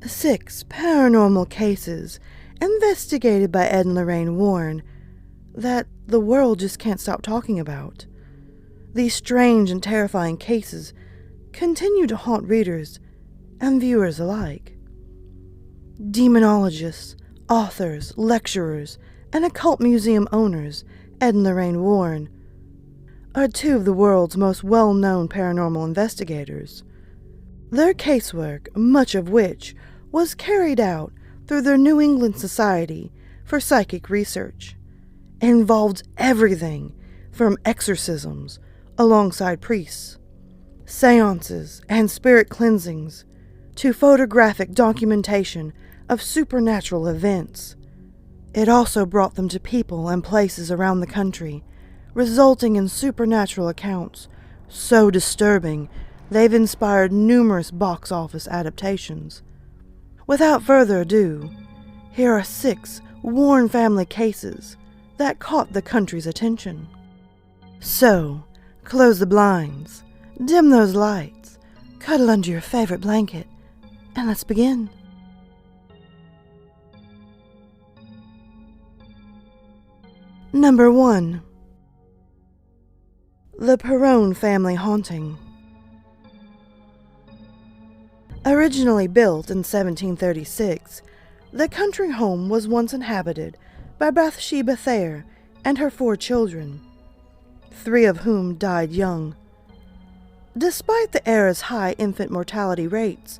Six paranormal cases investigated by Ed Lorraine Warren that the world just can't stop talking about. These strange and terrifying cases continue to haunt readers and viewers alike. Demonologists, authors, lecturers, and occult museum owners, Ed and Lorraine Warren, are two of the world's most well-known paranormal investigators. Their casework, much of which was carried out through their New England Society for Psychic Research, involved everything from exorcisms alongside priests, seances and spirit cleansings, to photographic documentation of supernatural events. It also brought them to people and places around the country, resulting in supernatural accounts so disturbing they've inspired numerous box office adaptations. Without further ado, here are 6 Warren family cases that caught the country's attention. So, close the blinds, dim those lights, cuddle under your favorite blanket, and let's begin. Number 1. The Perrone Family Haunting. Originally built in 1736, the country home was once inhabited by Bathsheba Thayer and her 4 children, 3 of whom died young. Despite the era's high infant mortality rates,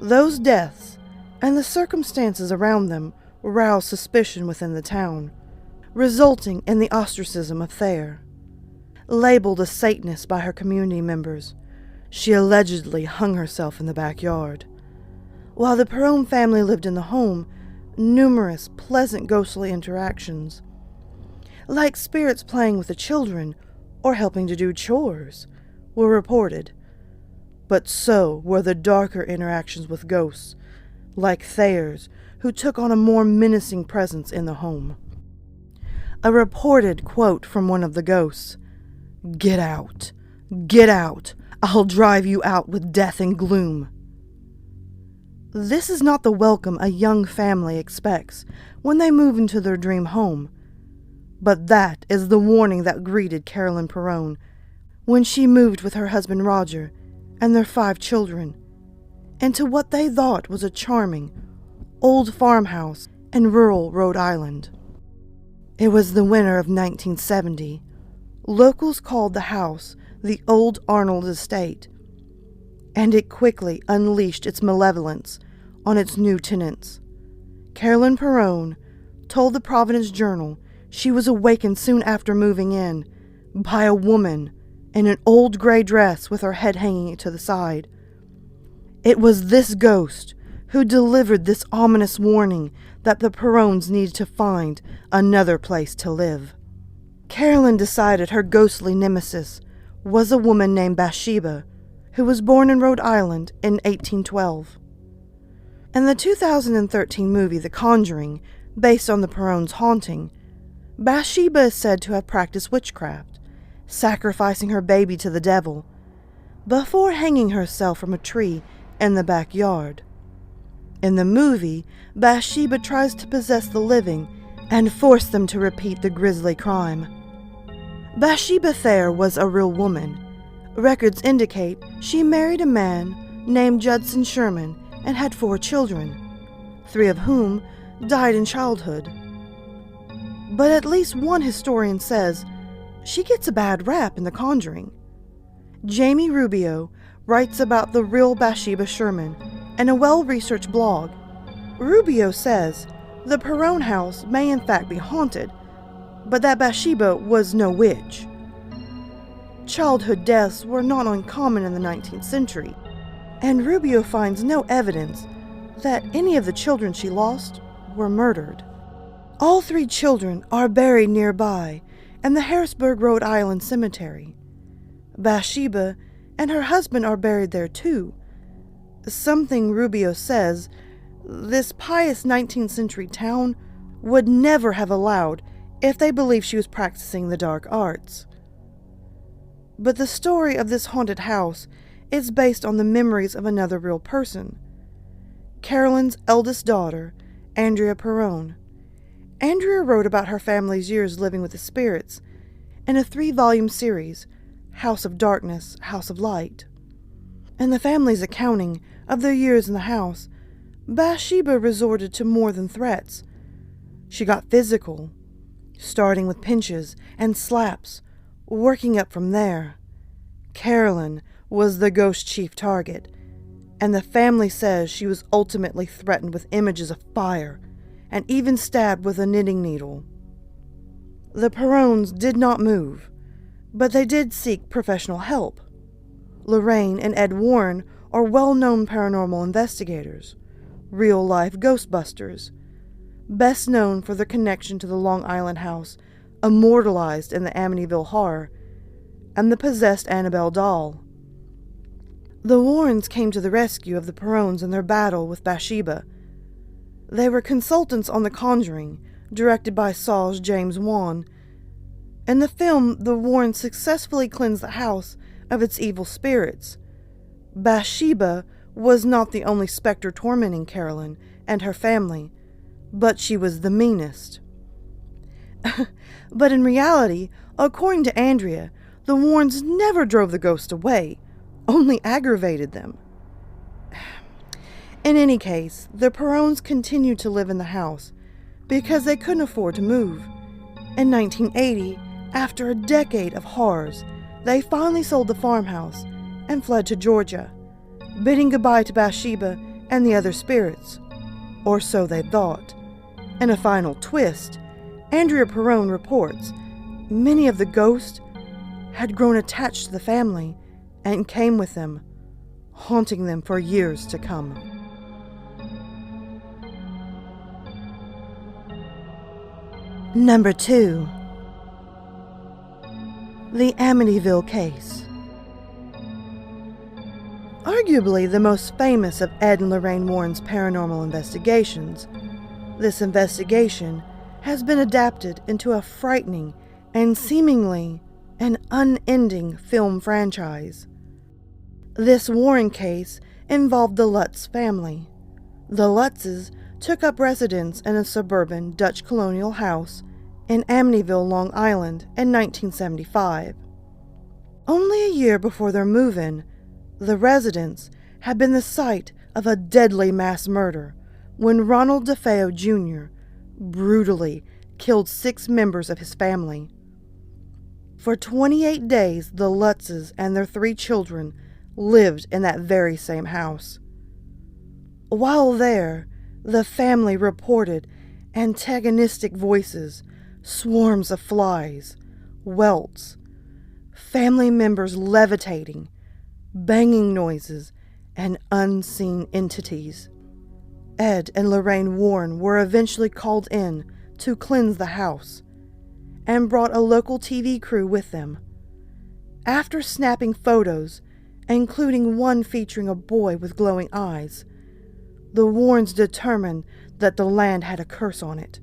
those deaths and the circumstances around them roused suspicion within the town, resulting in the ostracism of Thayer. Labeled a Satanist by her community members, she allegedly hung herself in the backyard. While the Perrone family lived in the home, numerous pleasant ghostly interactions, like spirits playing with the children or helping to do chores, were reported. But so were the darker interactions with ghosts, like Thayer's, who took on a more menacing presence in the home. A reported quote from one of the ghosts, "Get out! Get out! I'll drive you out with death and gloom." This is not the welcome a young family expects when they move into their dream home, but that is the warning that greeted Carolyn Perrone when she moved with her husband Roger and their 5 children into what they thought was a charming, old farmhouse in rural Rhode Island. It was the winter of 1970. Locals called the house the Old Arnold Estate, and it quickly unleashed its malevolence on its new tenants. Carolyn Perrone told the Providence Journal she was awakened soon after moving in by a woman in an old gray dress with her head hanging to the side. It was this ghost who delivered this ominous warning that the Perrones needed to find another place to live. Carolyn decided her ghostly nemesis was a woman named Bathsheba, who was born in Rhode Island in 1812. In the 2013 movie The Conjuring, based on the Perrones' haunting, Bathsheba is said to have practiced witchcraft, sacrificing her baby to the devil, before hanging herself from a tree in the backyard. In the movie, Bathsheba tries to possess the living and force them to repeat the grisly crime. Bathsheba Thayer was a real woman. Records indicate she married a man named Judson Sherman and had 4 children, 3 of whom died in childhood. But at least one historian says she gets a bad rap in The Conjuring. Jamie Rubio writes about the real Bathsheba Sherman in a well-researched blog. Rubio says the Perrone house may in fact be haunted, but that Bathsheba was no witch. Childhood deaths were not uncommon in the 19th century, and Rubio finds no evidence that any of the children she lost were murdered. All 3 children are buried nearby in the Harrisburg, Rhode Island cemetery. Bathsheba and her husband are buried there too, something Rubio says this pious 19th century town would never have allowed if they believed she was practicing the dark arts. But the story of this haunted house is based on the memories of another real person, Carolyn's eldest daughter, Andrea Perrone. Andrea wrote about her family's years living with the spirits in a 3-volume series, House of Darkness, House of Light. In the family's accounting of their years in the house, Bathsheba resorted to more than threats. She got physical, starting with pinches and slaps, working up from there. Carolyn was the ghost chief target, and the family says she was ultimately threatened with images of fire and even stabbed with a knitting needle. The Perrones did not move, but they did seek professional help. Lorraine and Ed Warren are well-known paranormal investigators, real-life ghostbusters, best known for their connection to the Long Island house immortalized in the Amityville horror, and the possessed Annabelle doll. The Warrens came to the rescue of the Perrones in their battle with Bathsheba. They were consultants on The Conjuring, directed by Saw's James Wan. In the film, the Warrens successfully cleansed the house of its evil spirits. Bathsheba was not the only specter tormenting Carolyn and her family, but she was the meanest. But in reality, according to Andrea, the Warrens never drove the ghost away, only aggravated them. In any case, the Perrones continued to live in the house because they couldn't afford to move. In 1980, after a decade of horrors, they finally sold the farmhouse and fled to Georgia, bidding goodbye to Bathsheba and the other spirits. Or so they thought. In a final twist, Andrea Perrone reports many of the ghosts had grown attached to the family and came with them, haunting them for years to come. Number 2. The Amityville Case. Arguably the most famous of Ed and Lorraine Warren's paranormal investigations, this investigation has been adapted into a frightening and seemingly an unending film franchise. This Warren case involved the Lutz family. The Lutzes took up residence in a suburban Dutch colonial house in Amityville, Long Island in 1975. Only a year before their move-in, the residence had been the site of a deadly mass murder when Ronald DeFeo Jr. brutally killed 6 members of his family. For 28 days, the Lutzes and their 3 children lived in that very same house. While there, the family reported antagonistic voices, swarms of flies, welts, family members levitating, banging noises, and unseen entities. Ed and Lorraine Warren were eventually called in to cleanse the house and brought a local TV crew with them. After snapping photos, including one featuring a boy with glowing eyes, the Warrens determined that the land had a curse on it.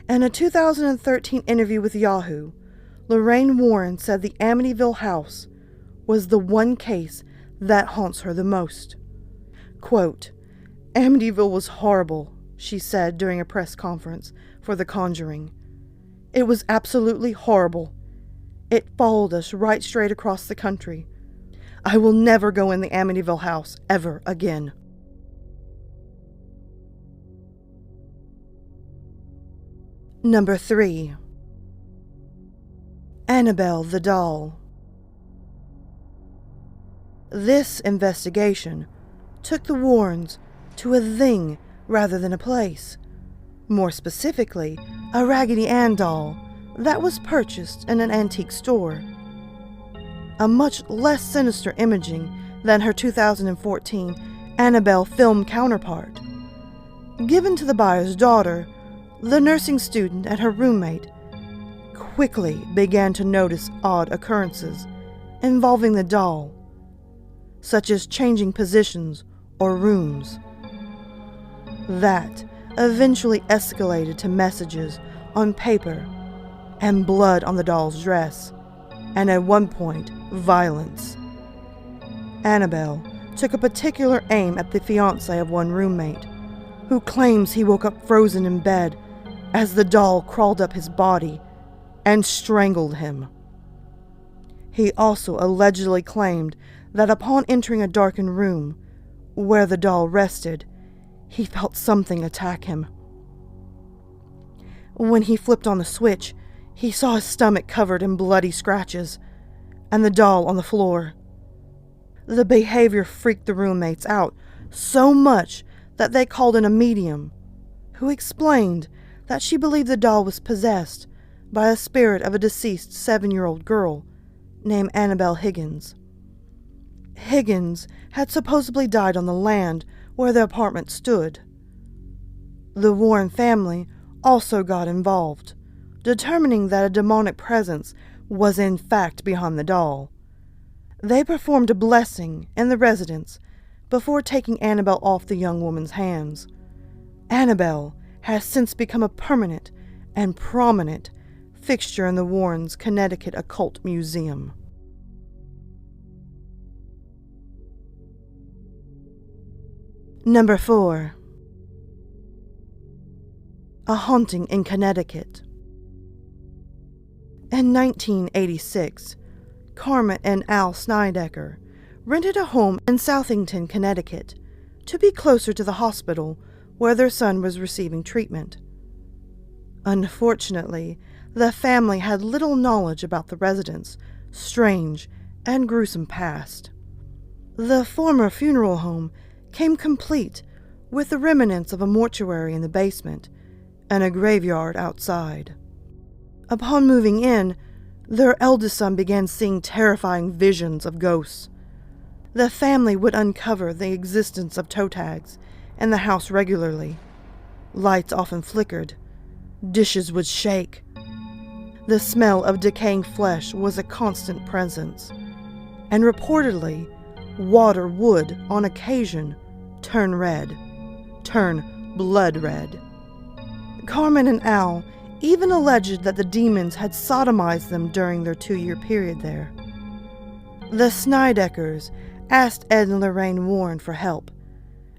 In a 2013 interview with Yahoo, Lorraine Warren said the Amityville house was the one case that haunts her the most. Quote, "Amityville was horrible," she said during a press conference for The Conjuring. "It was absolutely horrible. It followed us right straight across the country. I will never go in the Amityville house ever again." Number 3. Annabelle the Doll. This investigation took the Warrens to a thing rather than a place. More specifically, a Raggedy Ann doll that was purchased in an antique store. A much less sinister imaging than her 2014 Annabelle film counterpart. Given to the buyer's daughter, the nursing student and her roommate quickly began to notice odd occurrences involving the doll. such as changing positions or rooms. That eventually escalated to messages on paper and blood on the doll's dress, and at one point, violence. Annabelle took a particular aim at the fiancé of one roommate, who claims he woke up frozen in bed as the doll crawled up his body and strangled him. He also allegedly claimed that upon entering a darkened room where the doll rested, he felt something attack him. When he flipped on the switch, he saw his stomach covered in bloody scratches and the doll on the floor. The behavior freaked the roommates out so much that they called in a medium, who explained that she believed the doll was possessed by a spirit of a deceased 7-year-old girl named Annabelle Higgins. Higgins had supposedly died on the land where the apartment stood. The Warren family also got involved, determining that a demonic presence was in fact behind the doll. They performed a blessing in the residence before taking Annabelle off the young woman's hands. Annabelle has since become a permanent and prominent fixture in the Warrens' Connecticut Occult Museum. Number 4. A haunting in Connecticut. In 1986, Carmen and Al Snydecker rented a home in Southington, Connecticut, to be closer to the hospital where their son was receiving treatment. Unfortunately, the family had little knowledge about the residents' strange and gruesome past. The former funeral home came complete with the remnants of a mortuary in the basement and a graveyard outside. Upon moving in, their eldest son began seeing terrifying visions of ghosts. The family would uncover the existence of toe tags in the house regularly. Lights often flickered. Dishes would shake. The smell of decaying flesh was a constant presence, and reportedly, water would, on occasion, turn blood red. Carmen and Al even alleged that the demons had sodomized them during their 2-year period there. The Snydeckers asked Ed and Lorraine Warren for help,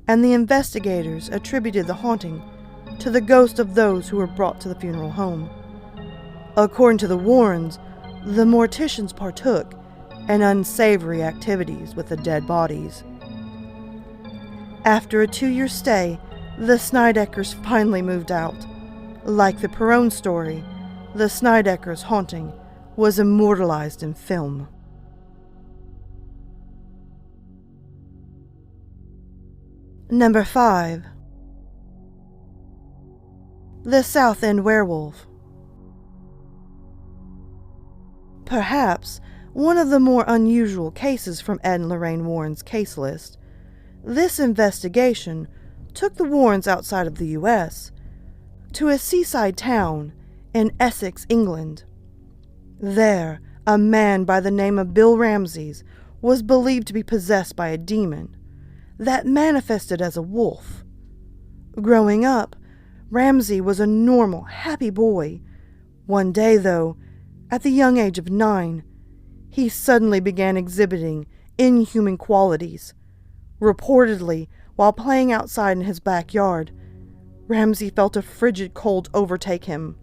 and the investigators attributed the haunting to the ghost of those who were brought to the funeral home. According to the Warrens, the morticians partook in unsavory activities with the dead bodies. After a 2-year stay, the Snydeckers finally moved out. Like the Perron story, the Snydeckers' haunting was immortalized in film. Number 5. The South End Werewolf. Perhaps one of the more unusual cases from Ed and Lorraine Warren's case list, this investigation took the Warrens outside of the U.S., to a seaside town in Essex, England. There, a man by the name of Bill Ramses was believed to be possessed by a demon that manifested as a wolf. Growing up, Ramsey was a normal, happy boy. One day, though, at the young age of 9, he suddenly began exhibiting inhuman qualities. Reportedly, while playing outside in his backyard, Ramsey felt a frigid cold overtake him,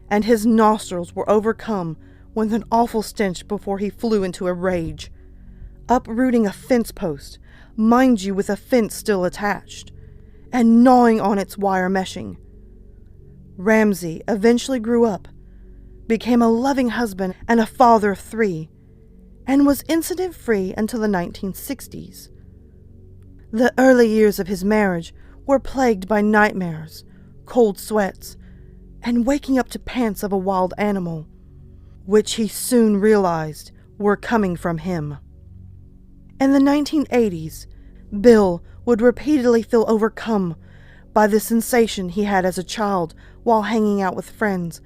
and his nostrils were overcome with an awful stench before he flew into a rage, uprooting a fence post, mind you with a fence still attached, and gnawing on its wire meshing. Ramsey eventually grew up, became a loving husband and a father of 3, and was incident-free until the 1960s. The early years of his marriage were plagued by nightmares, cold sweats, and waking up to pants of a wild animal, which he soon realized were coming from him. In the 1980s, Bill would repeatedly feel overcome by the sensation he had as a child while hanging out with friends,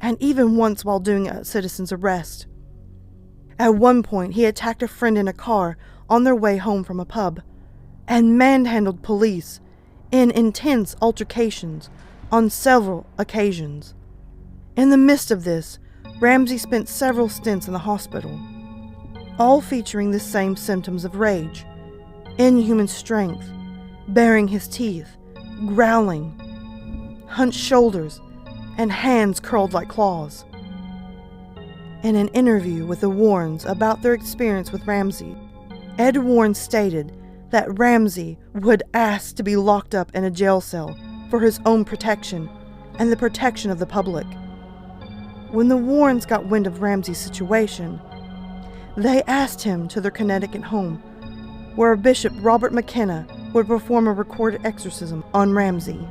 and even once while doing a citizen's arrest. At one point, he attacked a friend in a car on their way home from a pub, and manhandled police in intense altercations on several occasions. In the midst of this, Ramsey spent several stints in the hospital, all featuring the same symptoms of rage: inhuman strength, baring his teeth, growling, hunched shoulders, and hands curled like claws. In an interview with the Warrens about their experience with Ramsey, Ed Warren stated that Ramsey would ask to be locked up in a jail cell for his own protection and the protection of the public. When the Warrens got wind of Ramsey's situation, they asked him to their Connecticut home, where Bishop Robert McKenna would perform a recorded exorcism on Ramsey.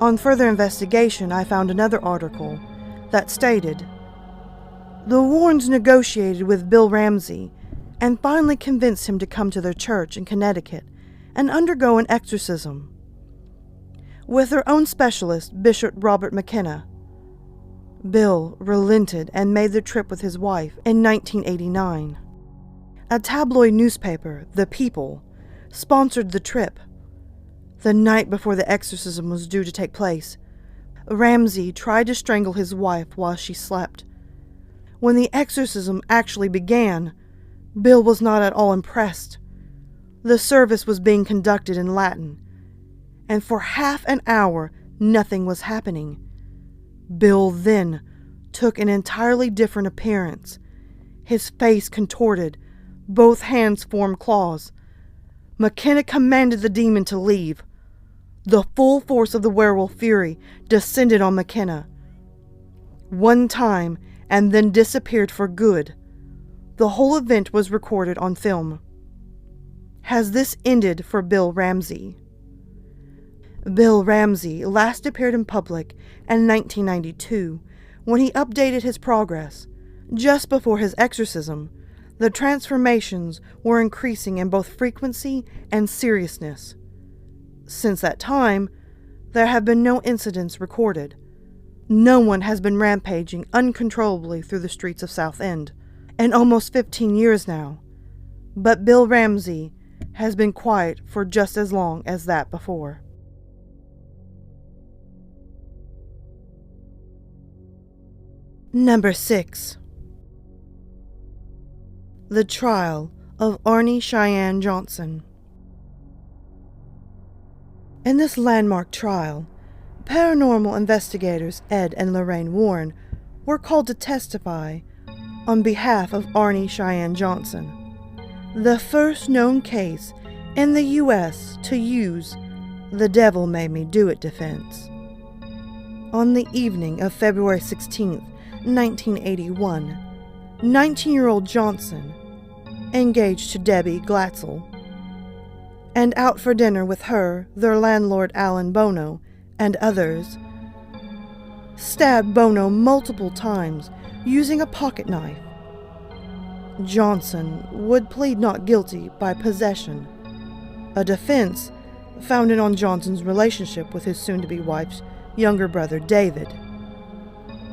On further investigation, I found another article that stated, "The Warrens negotiated with Bill Ramsey and finally convinced him to come to their church in Connecticut and undergo an exorcism. With their own specialist, Bishop Robert McKenna, Bill relented and made the trip with his wife in 1989. A tabloid newspaper, The People, sponsored the trip. The night before the exorcism was due to take place, Ramsey tried to strangle his wife while she slept. When the exorcism actually began, Bill was not at all impressed. The service was being conducted in Latin, and for half an hour nothing was happening. Bill then took an entirely different appearance. His face contorted, both hands formed claws. McKenna commanded the demon to leave. The full force of the werewolf fury descended on McKenna one time and then disappeared for good. The whole event was recorded on film. Has this ended for Bill Ramsey? Bill Ramsey last appeared in public in 1992 when he updated his progress. Just before his exorcism, the transformations were increasing in both frequency and seriousness. Since that time, there have been no incidents recorded. No one has been rampaging uncontrollably through the streets of South End in almost 15 years now, but Bill Ramsey has been quiet for just as long as that before. Number 6. The Trial of Arne Cheyenne Johnson. In this landmark trial, paranormal investigators Ed and Lorraine Warren were called to testify on behalf of Arne Cheyenne Johnson, the first known case in the U.S. to use the devil made me do it defense. On the evening of February 16, 1981, 19-year-old Johnson, engaged to Debbie Glatzel, and out for dinner with her, their landlord Alan Bono, and others, stabbed Bono multiple times using a pocket knife. Johnson would plead not guilty by possession, a defense founded on Johnson's relationship with his soon-to-be wife's younger brother David.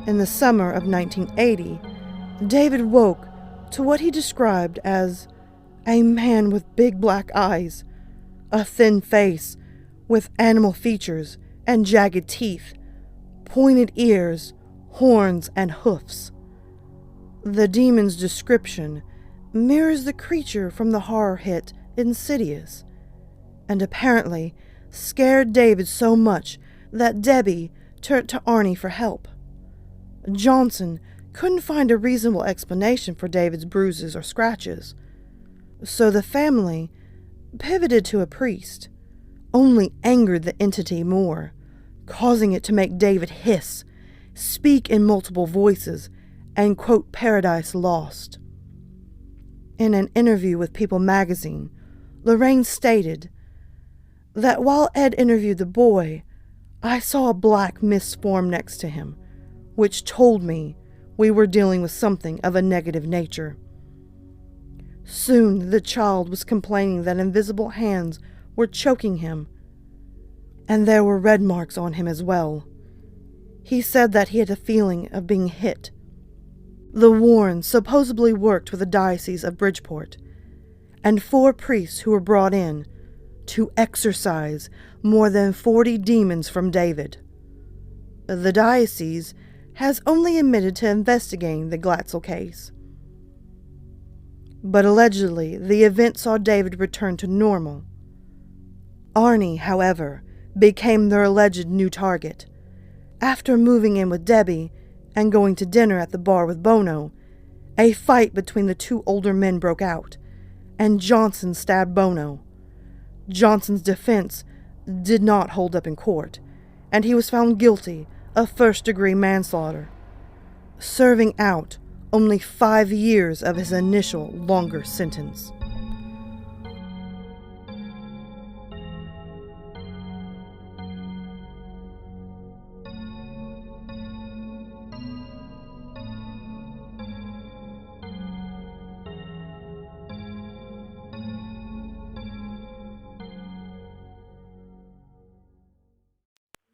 In the summer of 1980, David woke to what he described as a man with big black eyes, a thin face with animal features and jagged teeth, pointed ears, horns, and hoofs. The demon's description mirrors the creature from the horror hit Insidious, and apparently scared David so much that Debbie turned to Arne for help. Johnson couldn't find a reasonable explanation for David's bruises or scratches, so the family pivoted to a priest, only angered the entity more, causing it to make David hiss, speak in multiple voices, and quote Paradise Lost. In an interview with People magazine, Lorraine stated that while Ed interviewed the boy, I saw a black mist form next to him, which told me we were dealing with something of a negative nature. Soon the child was complaining that invisible hands were choking him, and there were red marks on him as well. He said that he had a feeling of being hit. The Warrens supposedly worked with the Diocese of Bridgeport, and 4 priests who were brought in to exorcise more than 40 demons from David. The diocese has only admitted to investigating the Glatzel case. But allegedly, the event saw David return to normal. Arne, however, became their alleged new target. After moving in with Debbie and going to dinner at the bar with Bono, a fight between the 2 older men broke out, and Johnson stabbed Bono. Johnson's defense did not hold up in court, and he was found guilty of first-degree manslaughter, serving out only 5 years of his initial longer sentence.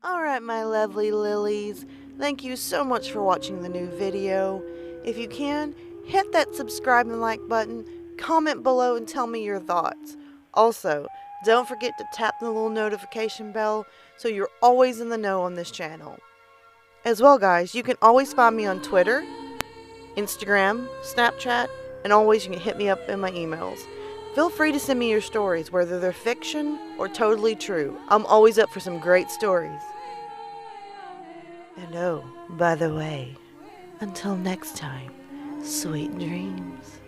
Alright, my lovely lilies, thank you so much for watching the new video. If you can, hit that subscribe and like button, comment below and tell me your thoughts. Also, don't forget to tap the little notification bell so you're always in the know on this channel. As well, guys, you can always find me on Twitter, Instagram, Snapchat, and always you can hit me up in my emails. Feel free to send me your stories, whether they're fiction or totally true. I'm always up for some great stories. And oh, by the way, until next time, sweet dreams.